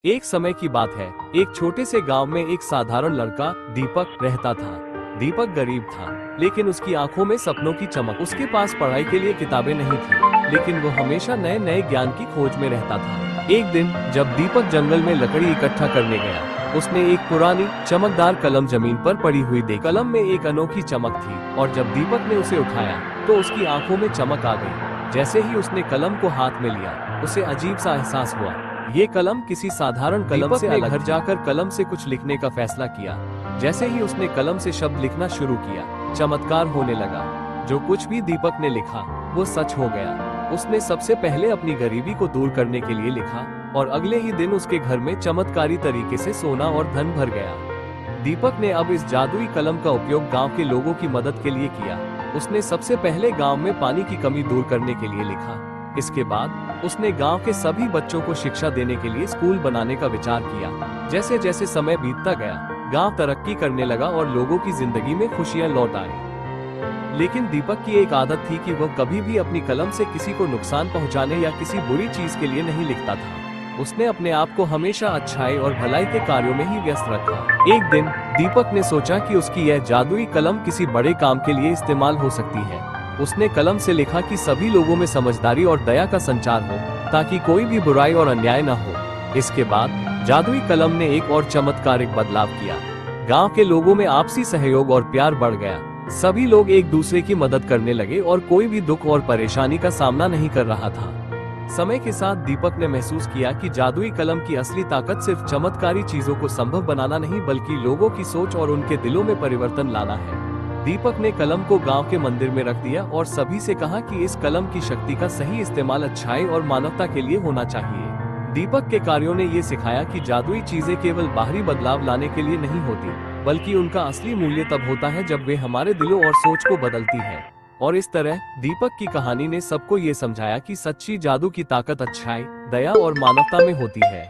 एक समय की बात है। एक छोटे से गांव में एक साधारण लड़का दीपक रहता था। दीपक गरीब था, लेकिन उसकी आंखों में सपनों की चमक। उसके पास पढ़ाई के लिए किताबें नहीं थी, लेकिन वो हमेशा नए नए ज्ञान की खोज में रहता था। एक दिन जब दीपक जंगल में लकड़ी इकट्ठा करने गया, उसने एक पुरानी चमकदार कलम जमीन पर पड़ी हुई देखी। कलम में एक अनोखी चमक थी और जब दीपक ने उसे उठाया तो उसकी आंखों में चमक आ गई। जैसे ही उसने कलम को हाथ में लिया, उसे अजीब सा एहसास हुआ। ये कलम किसी साधारण कलम से अलग। घर जाकर कलम से कुछ लिखने का फैसला किया। जैसे ही उसने कलम से शब्द लिखना शुरू किया, चमत्कार होने लगा। जो कुछ भी दीपक ने लिखा वो सच हो गया। उसने सबसे पहले अपनी गरीबी को दूर करने के लिए लिखा और अगले ही दिन उसके घर में चमत्कारी तरीके से सोना और धन भर गया। दीपक ने अब इस जादुई कलम का उपयोग गांव के लोगों की मदद के लिए किया। उसने सबसे पहले गांव में पानी की कमी दूर करने के लिए लिखा। इसके बाद उसने गांव के सभी बच्चों को शिक्षा देने के लिए स्कूल बनाने का विचार किया। जैसे जैसे समय बीतता गया, गांव तरक्की करने लगा और लोगों की जिंदगी में खुशियां लौट आई। लेकिन दीपक की एक आदत थी कि वह कभी भी अपनी कलम से किसी को नुकसान पहुंचाने या किसी बुरी चीज के लिए नहीं लिखता था। उसने अपने आप को हमेशा अच्छाई और भलाई के कार्यों में ही व्यस्त रखा। एक दिन दीपक ने सोचा कि उसकी यह जादुई कलम किसी बड़े काम के लिए इस्तेमाल हो सकती है। उसने कलम से लिखा कि सभी लोगों में समझदारी और दया का संचार हो, ताकि कोई भी बुराई और अन्याय न हो। इसके बाद जादुई कलम ने एक और चमत्कारिक बदलाव किया। गांव के लोगों में आपसी सहयोग और प्यार बढ़ गया। सभी लोग एक दूसरे की मदद करने लगे और कोई भी दुख और परेशानी का सामना नहीं कर रहा था। समय के साथ दीपक ने महसूस किया कि जादुई कलम की असली ताकत सिर्फ चमत्कारी चीजों को संभव बनाना नहीं, बल्कि लोगों की सोच और उनके दिलों में परिवर्तन लाना है। दीपक ने कलम को गांव के मंदिर में रख दिया और सभी से कहा कि इस कलम की शक्ति का सही इस्तेमाल अच्छाई और मानवता के लिए होना चाहिए। दीपक के कार्यों ने ये सिखाया कि जादुई चीजें केवल बाहरी बदलाव लाने के लिए नहीं होती, बल्कि उनका असली मूल्य तब होता है जब वे हमारे दिलों और सोच को बदलती है। और इस तरह दीपक की कहानी ने सबको ये समझाया कि सच्ची जादू की ताकत अच्छाई, दया और मानवता में होती है।